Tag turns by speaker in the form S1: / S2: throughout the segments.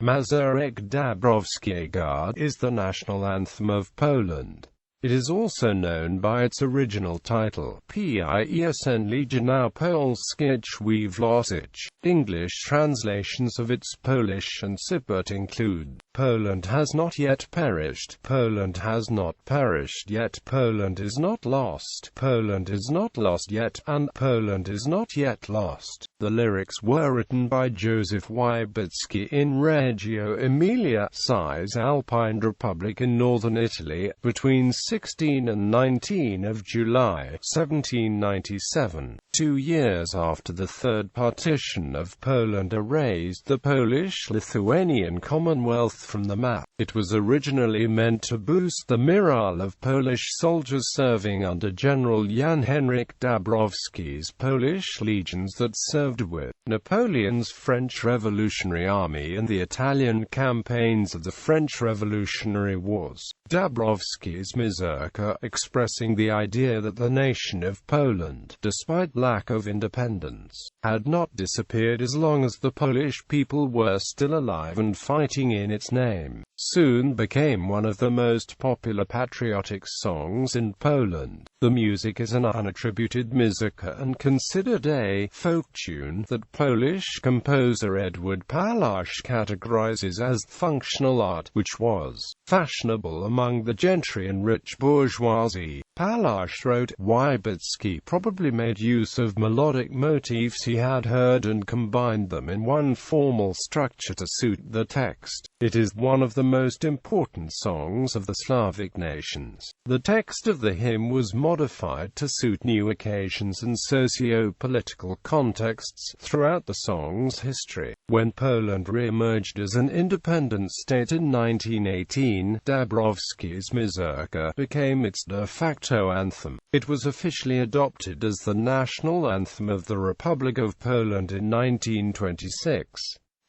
S1: Mazurek Dąbrowskiego is the national anthem of Poland. It is also known by its original title, Pieśń Legionów Polskich we Włoszech. English translations of its Polish incipit include, Poland has not yet perished, Poland has not perished yet, Poland is not lost yet, and Poland is not yet lost. The lyrics were written by Józef Wybicki in Reggio Emilia, Cisalpine Republic in northern Italy, between 16 and 19 of July, 1797. 2 years after the Third Partition of Poland erased the Polish-Lithuanian Commonwealth from the map. It was originally meant to boost the morale of Polish soldiers serving under General Jan Henryk Dąbrowski's Polish legions that served with Napoleon's French Revolutionary Army in the Italian campaigns of the French Revolutionary Wars. Dąbrowski's Mazurek, expressing the idea that the nation of Poland, despite lack of independence, had not disappeared as long as the Polish people were still alive and fighting in its name, soon became one of the most popular patriotic songs in Poland. The music is an unattributed mazurka and considered a folk tune that Polish composer Edward Pallasz categorizes as functional art, which was fashionable among the gentry and rich bourgeoisie. Pallasz wrote, Wybicki probably made use of melodic motifs he had heard and combined them in one formal structure to suit the text. It is one of the most important songs of the Slavic nations. The text of the hymn was modified to suit new occasions and socio-political contexts throughout the song's history. When Poland re-emerged as an independent state in 1918, Dąbrowski's Mazurek became its de facto anthem. It was officially adopted as the national anthem of the Republic of Poland in 1926.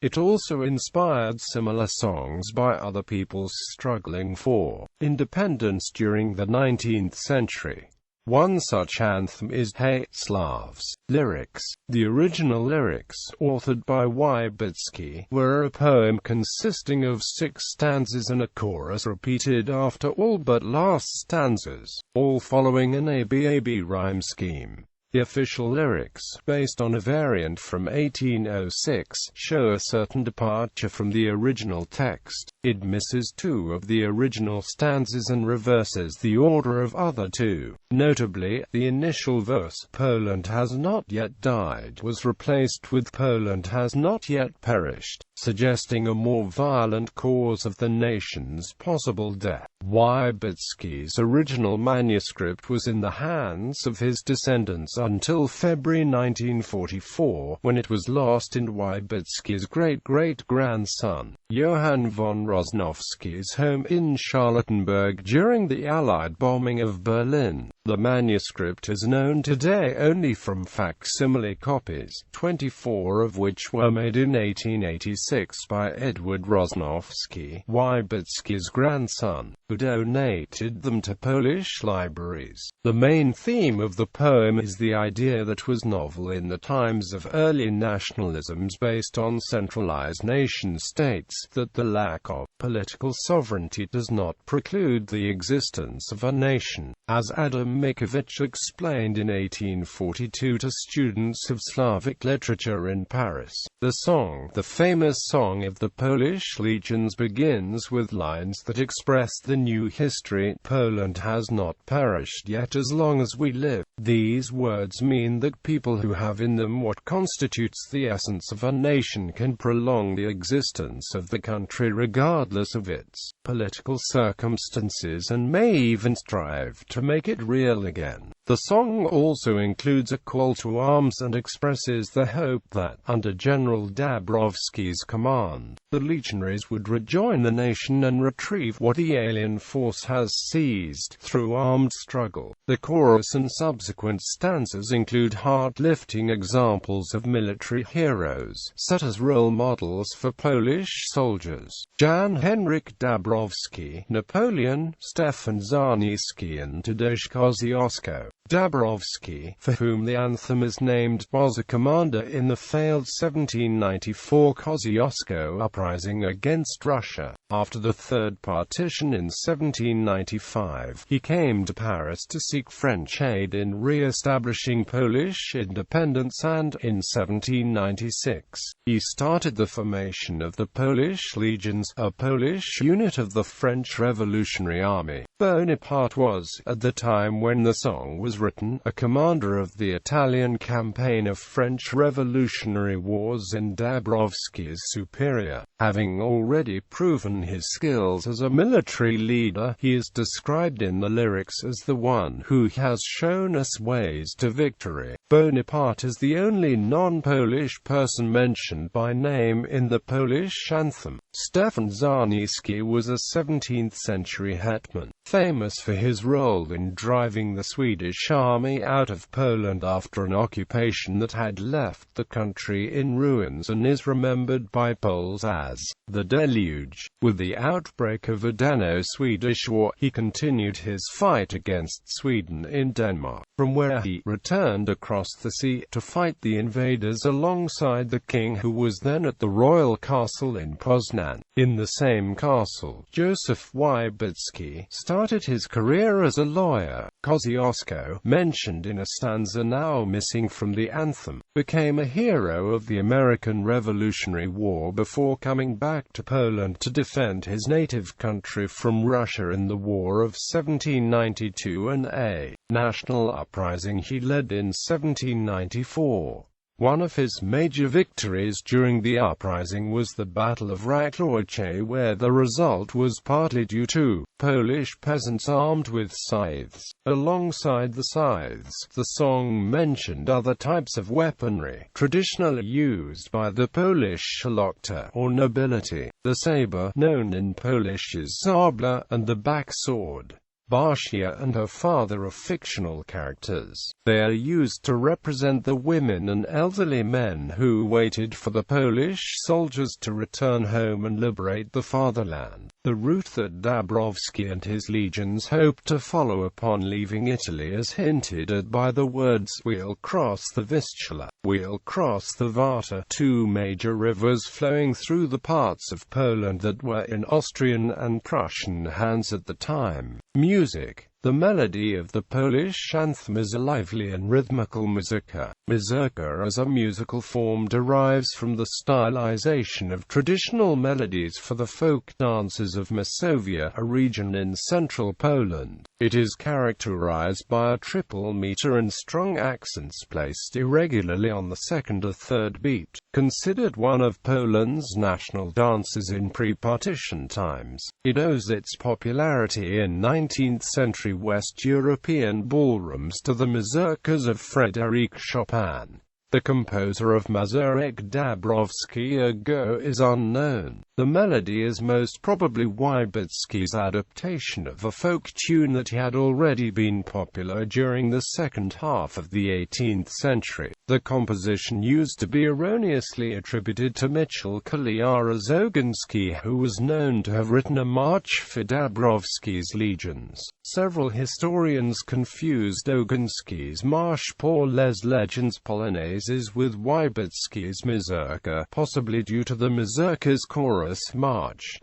S1: It also inspired similar songs by other peoples struggling for independence during the 19th century. One such anthem is Hey, Slavs! Lyrics. The original lyrics, authored by Wybicki, were a poem consisting of 6 stanzas and a chorus repeated after all but last stanzas, all following an ABAB rhyme scheme. The official lyrics, based on a variant from 1806, show a certain departure from the original text. It misses 2 of the original stanzas and reverses the order of other 2. Notably, the initial verse, Poland has not yet died, was replaced with Poland has not yet perished, suggesting a more violent cause of the nation's possible death. Wybicki's original manuscript was in the hands of his descendants until February 1944, when it was lost in Wybicki's great-great-grandson, Johann von Rosnowski's home in Charlottenburg during the Allied bombing of Berlin. The manuscript is known today only from facsimile copies, 24 of which were made in 1886 by Edward Rosnowski, Wybicki's grandson, who donated them to Polish libraries. The main theme of the poem is the idea that was novel in the times of early nationalisms based on centralized nation-states, that the lack of political sovereignty does not preclude the existence of a nation. As Adam Mickiewicz explained in 1842 to students of Slavic literature in Paris, the song, the famous song of the Polish legions, begins with lines that express the new history, Poland has not perished yet as long as we live. These words mean that people who have in them what constitutes the essence of a nation can prolong the existence of the country regardless of its political circumstances and may even strive to make it real again. The song also includes a call to arms and expresses the hope that, under General Dąbrowski's command, the legionaries would rejoin the nation and retrieve what the alien force has seized through armed struggle. The chorus and subsequent stanzas include heart-lifting examples of military heroes, set as role models for Polish soldiers: Jan Henryk Dąbrowski, Napoleon, Stefan Czarnicki and Tadeusz Kosciuszko. Dąbrowski, for whom the anthem is named, was a commander in the failed 1794 Kosciuszko uprising against Russia. After the Third Partition in 1795, he came to Paris to seek French aid in re-establishing Polish independence, and, in 1796, he started the formation of the Polish Legions, a Polish unit of the French Revolutionary Army. Bonaparte was, at the time when the song was written, a commander of the Italian campaign of French Revolutionary Wars, and Dąbrowski's superior. Having already proven his skills as a military leader, he is described in the lyrics as the one who has shown us ways to victory. Bonaparte is the only non-Polish person mentioned by name in the Polish anthem. Stefan Czarnicki was a 17th-century hetman, famous for his role in driving the Swedish army out of Poland after an occupation that had left the country in ruins, and is remembered by Poles as the Deluge. With the outbreak of the Dano-Swedish War, he continued his fight against Sweden in Denmark, from where he returned across the sea to fight the invaders alongside the king, who was then at the royal castle in Poznan. In the same castle, Józef Wybicki started his career as a lawyer. Kosciuszko, mentioned in a stanza now missing from the anthem, became a hero of the American Revolutionary War before coming back to Poland to defend his native country from Russia in the War of 1792 and a national uprising he led in 1794. One of his major victories during the uprising was the Battle of Reggio Emilia, where the result was partly due to Polish peasants armed with scythes. Alongside the scythes, the song mentioned other types of weaponry traditionally used by the Polish szlachta, or nobility. The saber, known in Polish as sabla, and the backsword, Basia, and her father are fictional characters. They are used to represent the women and elderly men who waited for the Polish soldiers to return home and liberate the fatherland. The route that Dąbrowski and his legions hoped to follow upon leaving Italy is hinted at by the words, "We'll cross the Vistula, we'll cross the Warta," two major rivers flowing through the parts of Poland that were in Austrian and Prussian hands at the time. Music. The melody of the Polish anthem is a lively and rhythmical mazurka. Mazurka as a musical form derives from the stylization of traditional melodies for the folk dances of Masovia, a region in central Poland. It is characterized by a triple meter and strong accents placed irregularly on the second or third beat. Considered one of Poland's national dances in pre-partition times, it owes its popularity in 19th century West European ballrooms to the mazurkas of Frédéric Chopin. The composer of Mazurek Dąbrowskiego is unknown. The melody is most probably Wybicki's adaptation of a folk tune that had already been popular during the second half of the 18th century. The composition used to be erroneously attributed to Michał Kolyara-Ogonski, who was known to have written a march for Dąbrowski's legions. Several historians confused Ogonski's Marche pour les Légions Polonaises with Wybicki's mazurka, possibly due to the mazurka's chorus march.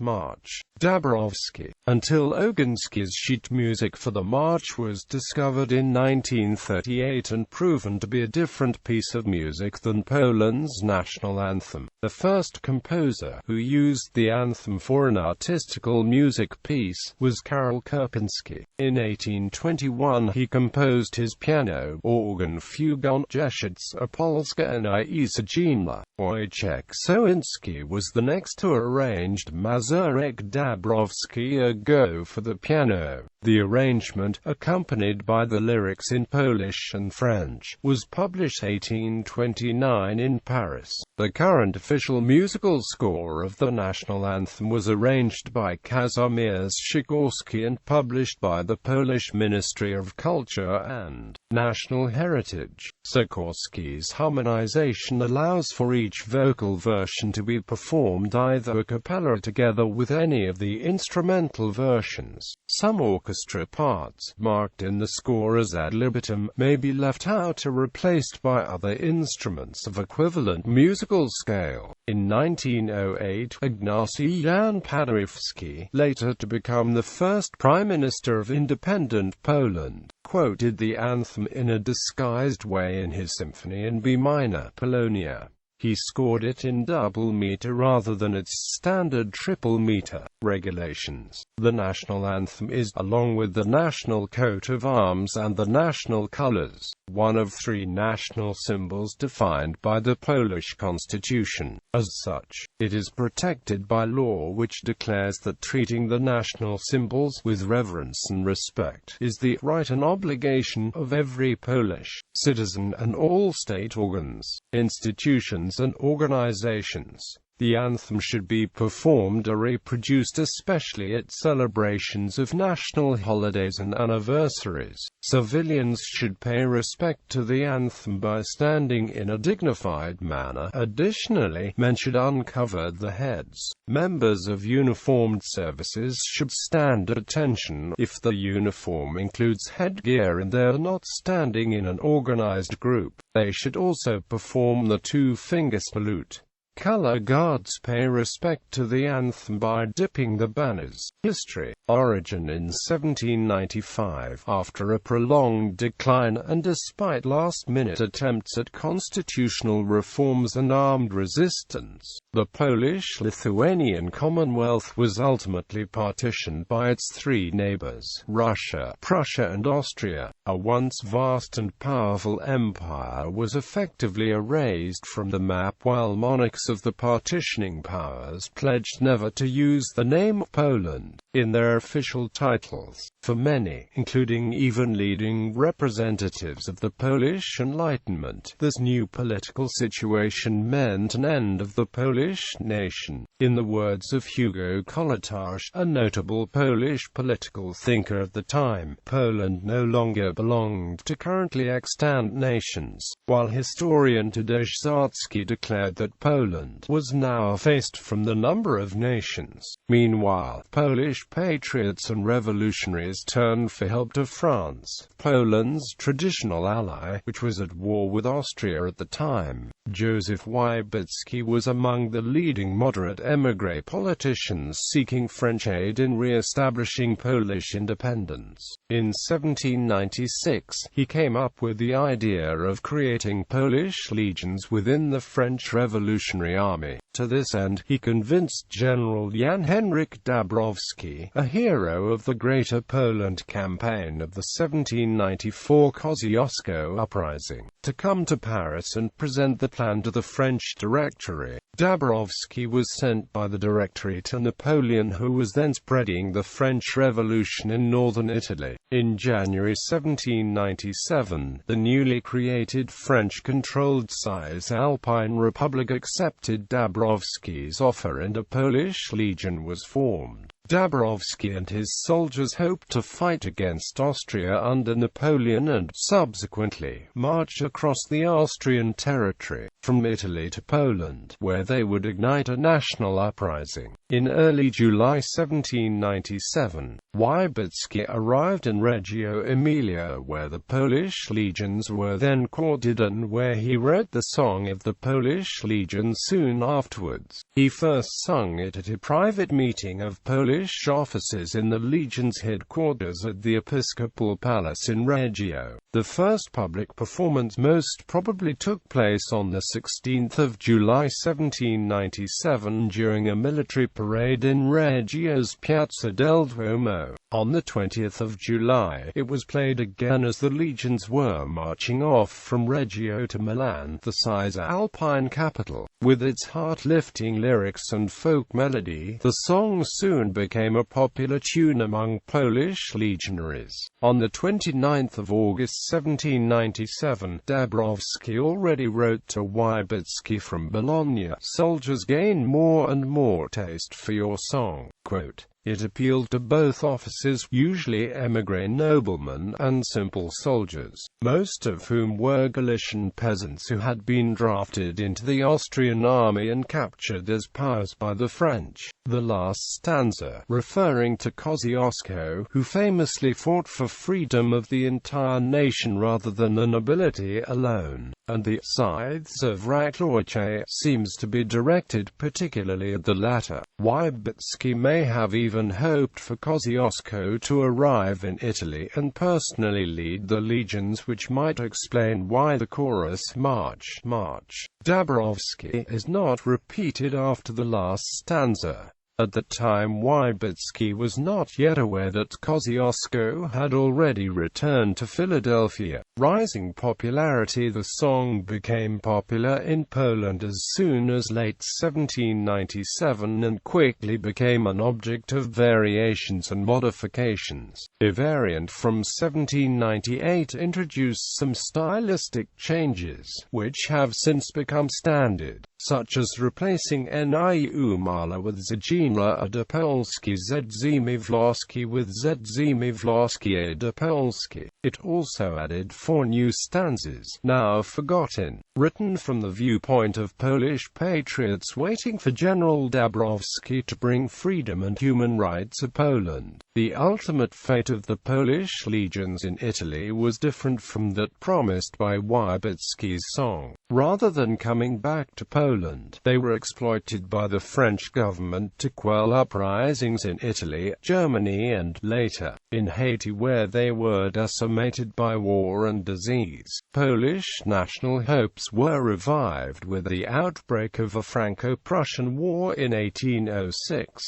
S1: Dąbrowski, until Ogonski's sheet music for the march was discovered in 1938 and proven to be a different piece of music than Poland's national anthem. The first composer who used the anthem for an artistical music piece was Karol Krupinski. In 1821 he composed his piano organ fugue on Jeszyca Polska and Isadżina. Wojciech Sowiński was the next who arranged Mazurek Dąbrowskiego for the piano. The arrangement, accompanied by the lyrics in Polish and French, was published 1829 in Paris. The current official musical score of the national anthem was arranged by Kazimierz Sikorski and published by the Polish Ministry of Culture and National Heritage. Sikorski's harmonization allows for each vocal version to be performed either a cappella together with any of the instrumental versions. Some orchestra parts, marked in the score as ad libitum, may be left out or replaced by other instruments of equivalent musical scale. In 1908, Ignacy Jan Paderewski, later to become the first Prime Minister of independent Poland, quoted the anthem in a disguised way in his symphony in B minor, Polonia. He scored it in double meter rather than its standard triple meter regulations. The national anthem is, along with the national coat of arms and the national colors, one of three national symbols defined by the Polish constitution. As such, it is protected by law, which declares that treating the national symbols with reverence and respect is the right and obligation of every Polish citizen and all state organs, institutions and organizations. The anthem should be performed or reproduced especially at celebrations of national holidays and anniversaries. Civilians should pay respect to the anthem by standing in a dignified manner. Additionally, men should uncover their heads. Members of uniformed services should stand at attention if the uniform includes headgear and they are not standing in an organized group. They should also perform the two-finger salute. Color guards pay respect to the anthem by dipping the banners. History. Origin in 1795. After a prolonged decline and despite last-minute attempts at constitutional reforms and armed resistance, the Polish-Lithuanian Commonwealth was ultimately partitioned by its three neighbors, Russia, Prussia and Austria. A once vast and powerful empire was effectively erased from the map, while monarchs of the partitioning powers pledged never to use the name Poland in their official titles. For many, including even leading representatives of the Polish Enlightenment, this new political situation meant an end of the Polish nation. In the words of Hugo Kołłątaj, a notable Polish political thinker of the time, Poland no longer belonged to currently extant nations, while historian Tadeusz Zarski declared that Poland was now effaced from the number of nations. Meanwhile, Polish patriots and revolutionaries turned for help to France, Poland's traditional ally, which was at war with Austria at the time. Józef Wybicki was among the leading moderate émigré politicians seeking French aid in re-establishing Polish independence. In 1796, he came up with the idea of creating Polish legions within the French Revolutionary Army. To this end, he convinced General Jan Henryk Dąbrowski, a hero of the Greater Poland campaign of the 1794 Kosciuszko uprising, to come to Paris and present the plan to the French Directory. Dąbrowski was sent by the Directory to Napoleon, who was then spreading the French Revolution in northern Italy. In January 1797, the newly created French-controlled Cisalpine Republic accepted Dąbrowski's offer and a Polish legion was formed. Dąbrowski and his soldiers hoped to fight against Austria under Napoleon and, subsequently, march across the Austrian territory, from Italy to Poland, where they would ignite a national uprising. In early July 1797, Wybicki arrived in Reggio Emilia, where the Polish legions were then quartered and where he wrote the Song of the Polish Legion soon afterwards. He first sung it at a private meeting of Polish officers in the Legion's headquarters at the Episcopal Palace in Reggio. The first public performance most probably took place on the 16th of July 1797 during a military parade in Reggio's Piazza del Duomo. On the 20th of July, it was played again as the legions were marching off from Reggio to Milan, the Cisalpine capital. With its heart-lifting lyrics and folk melody, the song soon became a popular tune among Polish legionaries. On the 29th of August 1797, Dąbrowski already wrote to Wybicki from Bologna, "Soldiers gain more and more taste for your song." Quote, It appealed to both officers, usually émigré noblemen, and simple soldiers, most of whom were Galician peasants who had been drafted into the Austrian army and captured as POWs by the French. The last stanza, referring to Kosciuszko, who famously fought for freedom of the entire nation rather than the nobility alone, and the sides of Wrocław, seems to be directed particularly at the latter. Wybicki may have even hoped for Kosciuszko to arrive in Italy and personally lead the legions, which might explain why the chorus March, March, Dąbrowski is not repeated after the last stanza. At the time, Wybicki was not yet aware that Kosciuszko had already returned to Philadelphia. Rising popularity. The song became popular in Poland as soon as late 1797 and quickly became an object of variations and modifications. A variant from 1798 introduced some stylistic changes, which have since become standard, such as replacing Niu Mala with Zdzimierz de Polski, Zdzimierz with Zdzimierz de Polski. It also added 4 new stanzas, now forgotten, written from the viewpoint of Polish patriots waiting for General Dąbrowski to bring freedom and human rights to Poland. The ultimate fate of the Polish legions in Italy was different from that promised by Wybicki's song. Rather than coming back to Poland, they were exploited by the French government to quell uprisings in Italy, Germany and, later, in Haiti, where they were decimated by war and disease. Polish national hopes were revived with the outbreak of a Franco-Prussian War in 1806.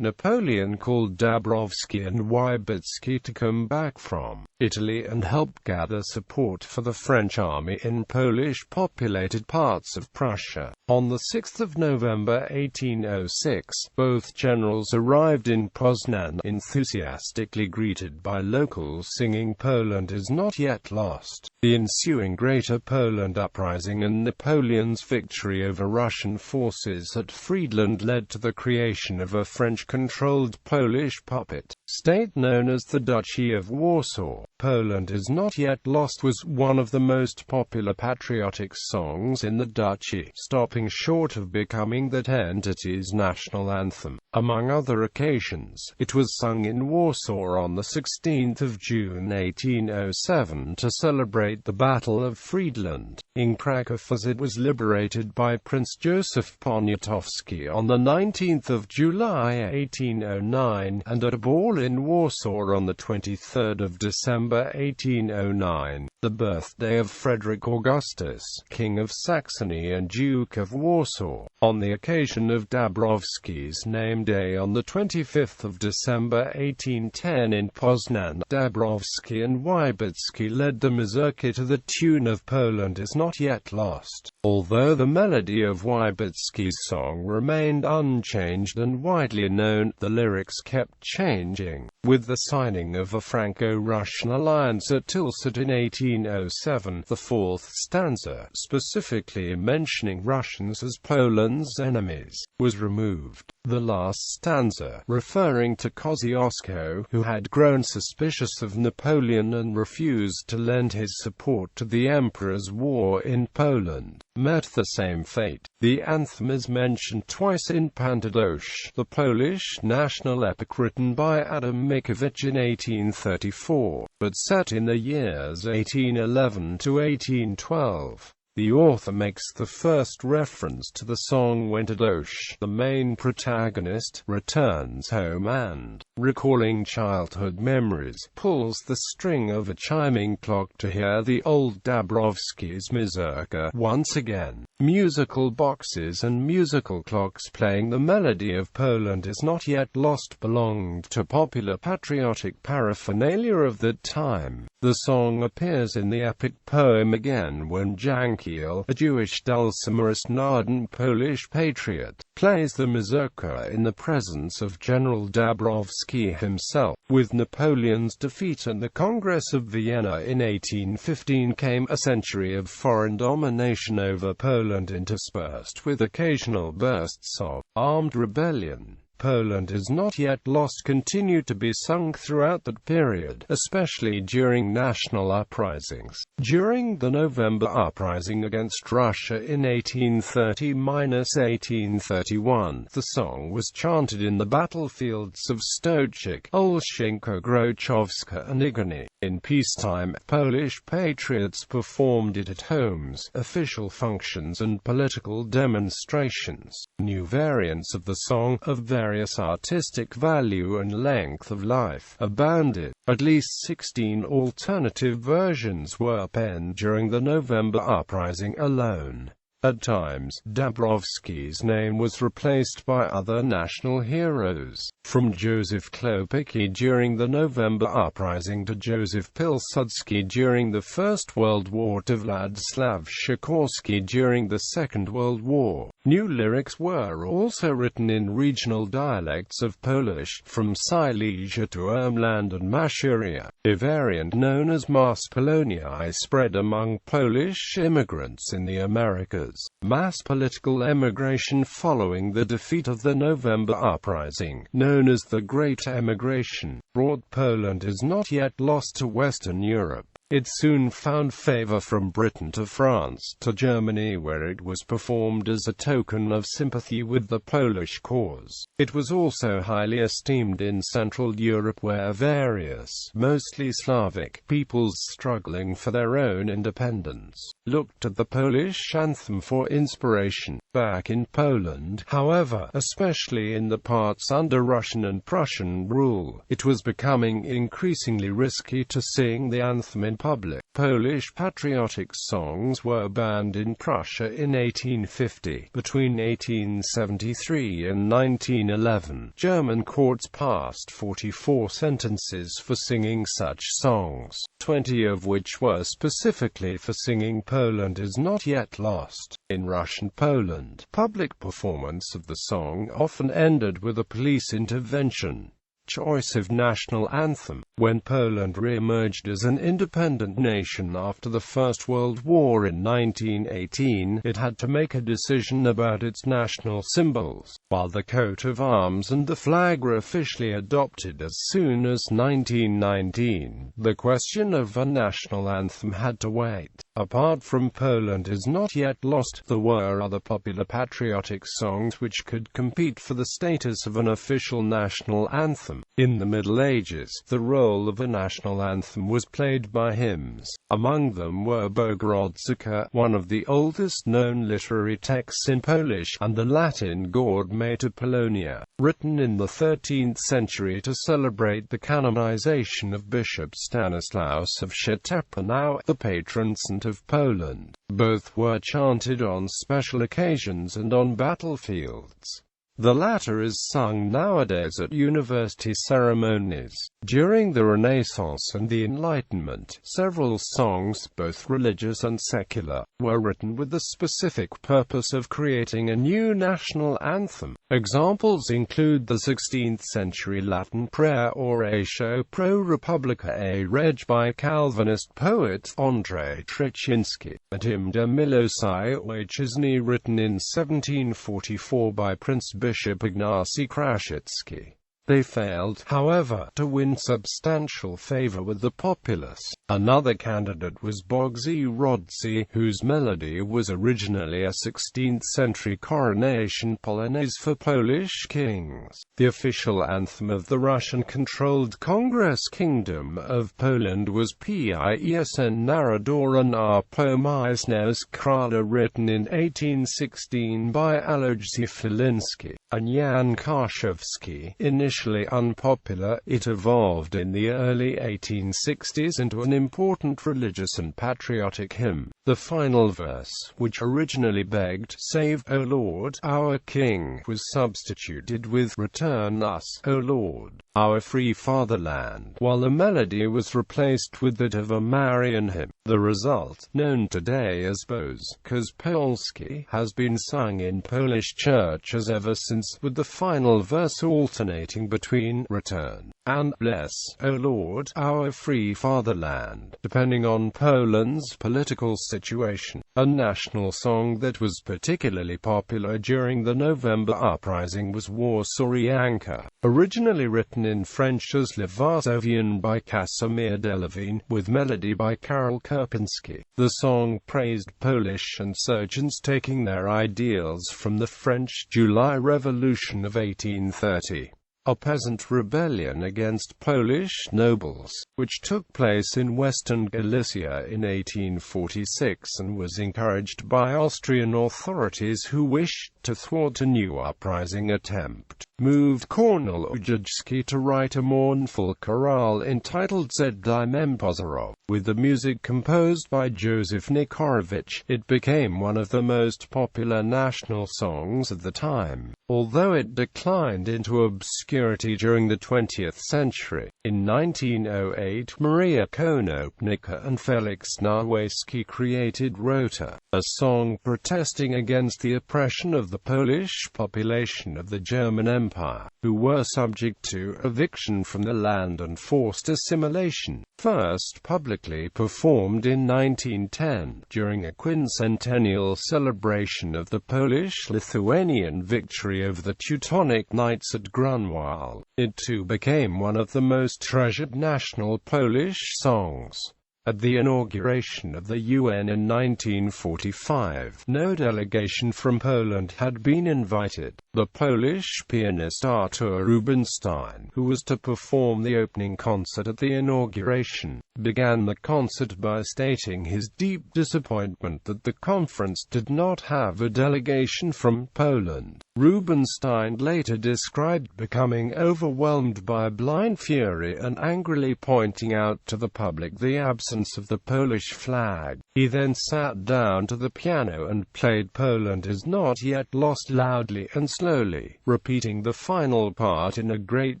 S1: Napoleon called Dąbrowski and Wybicki to come back from Italy and help gather support for the French army in Polish-populated parts of Prussia. On 6 November 1806, both generals arrived in Poznan, enthusiastically greeted by locals singing "Poland is not yet lost." The ensuing Greater Poland uprising and Napoleon's victory over Russian forces at Friedland led to the creation of a French-controlled Polish puppet state known as the Duchy of Warsaw. "Poland is Not Yet Lost" was one of the most popular patriotic songs in the duchy, stopping short of becoming that entity's national anthem. Among other occasions, it was sung in Warsaw on 16 June 1807 to celebrate the Battle of Friedland. In Kraków, as it was liberated by Prince Józef Poniatowski on 19 July 1809, and at a ball in Warsaw on 23 December 1809, the birthday of Frederick Augustus, King of Saxony and Duke of Warsaw. On the occasion of Dąbrowski's name day on 25 December 1810 in Poznan, Dąbrowski and Wybicki led the Mazurek to the tune of "Poland is Not Yet Lost." Although the melody of Wybicki's song remained unchanged and widely known, the lyrics kept changing. With the signing of a Franco-Russian alliance at Tilsit in 1807, the fourth stanza, specifically mentioning Russians as Poland's enemies, was removed. The last stanza, referring to Kosciuszko, who had grown suspicious of Napoleon and refused to lend his support to the Emperor's war in Poland, met the same fate. The anthem is mentioned twice in Pantadosh, the Polish national epic written by Adam Mickiewicz in 1834, but set in the years 1811 to 1812. The author makes the first reference to the song when Tadeusz, the main protagonist, returns home and, recalling childhood memories, pulls the string of a chiming clock to hear the old Dąbrowski's Mazurka once again. Musical boxes and musical clocks playing the melody of "Poland is Not Yet Lost" belonged to popular patriotic paraphernalia of that time. The song appears in the epic poem again when Jankiel, a Jewish dulcimerist and ardent Polish patriot, plays the Mazurka in the presence of General Dąbrowski himself. With Napoleon's defeat and the Congress of Vienna in 1815 came a century of foreign domination over Poland, interspersed with occasional bursts of armed rebellion. Poland is not yet lost continued to be sung throughout that period, especially during national uprisings. During the November uprising against Russia in 1830–1831, the song was chanted in the battlefields of Stoczek, Olszynka, Grochowska and Igony. In peacetime, Polish patriots performed it at homes, official functions and political demonstrations. New variants of the song, of various artistic value and length of life, abounded. At least 16 alternative versions were penned during the November uprising alone. At times, Dąbrowski's name was replaced by other national heroes, from Józef Wybicki during the November uprising to Józef Pilsudski during the First World War to Władysław Sikorski during the Second World War. New lyrics were also written in regional dialects of Polish, from Silesia to Ermland and Masuria. A variant known as Mass Poloniae spread among Polish immigrants in the Americas. Mass political emigration following the defeat of the November uprising, known as the Great Emigration, brought Poland is not yet lost to Western Europe. It soon found favor from Britain to France to Germany, where it was performed as a token of sympathy with the Polish cause. It was also highly esteemed in Central Europe, where various, mostly Slavic, peoples struggling for their own independence looked at the Polish anthem for inspiration. Back in Poland, however, especially in the parts under Russian and Prussian rule, it was becoming increasingly risky to sing the anthem in public. Polish patriotic songs were banned in Prussia in 1850. Between 1873 and 1911, German courts passed 44 sentences for singing such songs, 20 of which were specifically for singing "Poland is not yet lost." In Russian Poland, public performance of the song often ended with a police intervention. Choice of national anthem. When Poland re-emerged as an independent nation after the First World War in 1918, it had to make a decision about its national symbols. While the coat of arms and the flag were officially adopted as soon as 1919, the question of a national anthem had to wait. Apart from Poland is not yet lost, there were other popular patriotic songs which could compete for the status of an official national anthem. In the Middle Ages, the role of a national anthem was played by hymns. Among them were Bogrodzyka, one of the oldest known literary texts in Polish, and the Latin Gaude Mater Polonia, written in the 13th century to celebrate the canonization of Bishop Stanislaus of Szczecin, now the patron saint of Poland. Both were chanted on special occasions and on battlefields. The latter is sung nowadays at university ceremonies. During the Renaissance and the Enlightenment, several songs, both religious and secular, were written with the specific purpose of creating a new national anthem. Examples include the 16th-century Latin prayer Oratio pro Republica read by Calvinist poet Andrzej Trzeciński, and Hymn de Miłości Ojczyzny written in 1744 by Prince Bishop Ignacy Krasicki. They failed, however, to win substantial favor with the populace. Another candidate was Bogsy Rodzi, whose melody was originally a 16th-century coronation polonaise for Polish kings. The official anthem of the Russian-controlled Congress Kingdom of Poland was Pieśń Narodowa na Pomyślność Krala, written in 1816 by Alojzy Filinski and Jan Karszewski. Initially unpopular, it evolved in the early 1860s into an important religious and patriotic hymn. The final verse, which originally begged, "Save, O Lord, our King," was substituted with "Return us, O Lord, our free fatherland," while the melody was replaced with that of a Marian hymn. The result, known today as Bożka Polskie, has been sung in Polish churches ever since, with the final verse alternating between "Return and Bless, O Lord, our free fatherland, depending on Poland's political situation. A national song that was particularly popular during the November uprising was Warsawianka, originally written in French as Le Varsovien by Casimir Delavigne, with melody by Karol Kerpinski. The song praised Polish insurgents taking their ideals from the French July Revolution of 1830. A peasant rebellion against Polish nobles, which took place in western Galicia in 1846 and was encouraged by Austrian authorities who wished to thwart a new uprising attempt, moved Kornel Ujijski to write a mournful chorale entitled Zedimem Pozorov. With the music composed by Józef Nikiforowicz, it became one of the most popular national songs of the time, although it declined into obscurity during the 20th century. In 1908, Maria Konopnicka and Felix Nawalski created Rota, a song protesting against the oppression of the Polish population of the German Empire, who were subject to eviction from the land and forced assimilation. First publicly performed in 1910, during a quincentennial celebration of the Polish-Lithuanian victory over the Teutonic Knights at Grunwald. It too became one of the most treasured national Polish songs. At the inauguration of the UN in 1945, no delegation from Poland had been invited. The Polish pianist Artur Rubinstein, who was to perform the opening concert at the inauguration, began the concert by stating his deep disappointment that the conference did not have a delegation from Poland. Rubinstein later described becoming overwhelmed by blind fury and angrily pointing out to the public the absence of the Polish flag. He then sat down to the piano and played "Poland is Not Yet Lost" loudly and slowly, repeating the final part in a great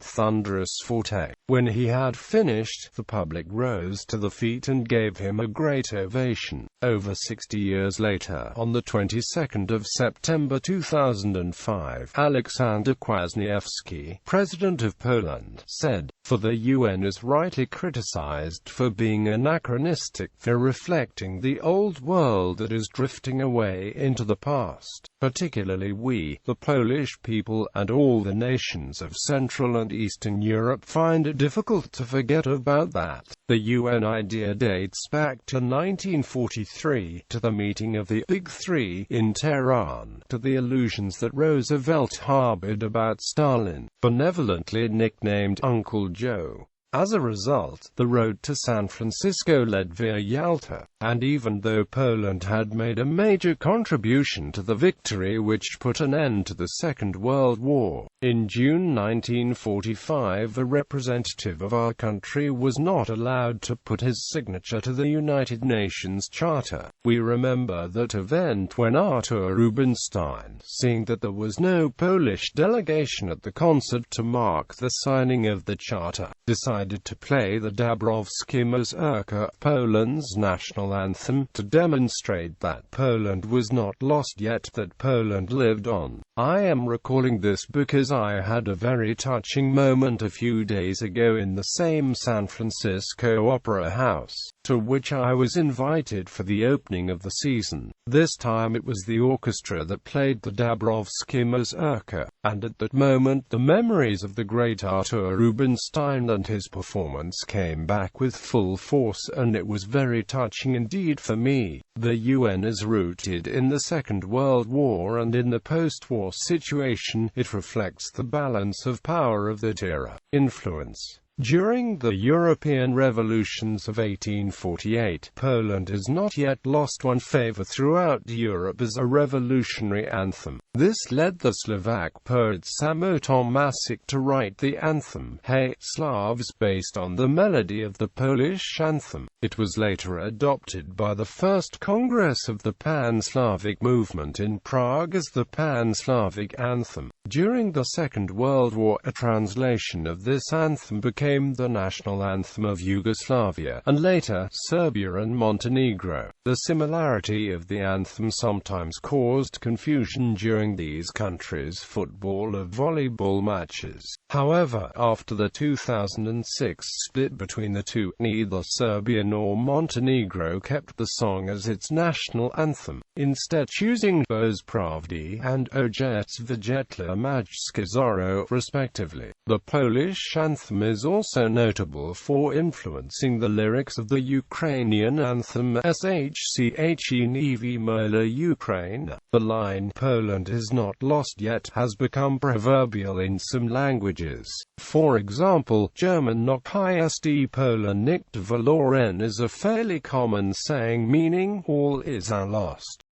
S1: thunderous forte. When he had finished, the public rose to the feet and gave him a great ovation. Over 60 years later, on the 22nd of September 2005, Aleksander Kwaśniewski, President of Poland, said, "For the UN is rightly criticized for being anachronistic, for reflecting the old world that is drifting away into the past. Particularly we, the Polish people, and all the nations of Central and Eastern Europe find it difficult to forget about that." The UN idea dates back to 1943, to the meeting of the Big Three in Tehran, to the illusions that Roosevelt harbored about Stalin, benevolently nicknamed Uncle Joe. As a result, the road to San Francisco led via Yalta, and even though Poland had made a major contribution to the victory which put an end to the Second World War, in June 1945 a representative of our country was not allowed to put his signature to the United Nations Charter. We remember that event when Artur Rubinstein, seeing that there was no Polish delegation at the concert to mark the signing of the Charter, decided to play the Dąbrowskie Mazurek, Poland's national anthem, to demonstrate that Poland was not lost yet, that Poland lived on. I am recalling this because I had a very touching moment a few days ago in the same San Francisco Opera House, to which I was invited for the opening of the season. This time it was the orchestra that played the Dąbrowskie Mazurek, and at that moment the memories of the great Artur Rubinstein and his performance came back with full force, and it was very touching indeed for me. The UN is rooted in the Second World War, and in the post-war situation, it reflects the balance of power of that era. Influence. During the European revolutions of 1848, Poland is not yet lost won favor throughout Europe as a revolutionary anthem. This led the Slovak poet Samo Tomasik to write the anthem, Hey, Slavs, based on the melody of the Polish anthem. It was later adopted by the First Congress of the Pan-Slavic movement in Prague as the Pan-Slavic anthem. During the Second World War, a translation of this anthem became became the national anthem of Yugoslavia, and later, Serbia and Montenegro. The similarity of the anthem sometimes caused confusion during these countries' football or volleyball matches. However, after the 2006 split between the two, neither Serbia nor Montenegro kept the song as its national anthem, instead choosing Bože pravdy and Ojec Vjetla Majska Zoro, respectively. The Polish anthem is also notable for influencing the lyrics of the Ukrainian anthem Shchenie Mila Ukraine. The line, "Poland is not lost yet," has become proverbial in some languages. For example, German "Noch ist Polen nicht verloren" is a fairly common saying meaning, "all is unlost."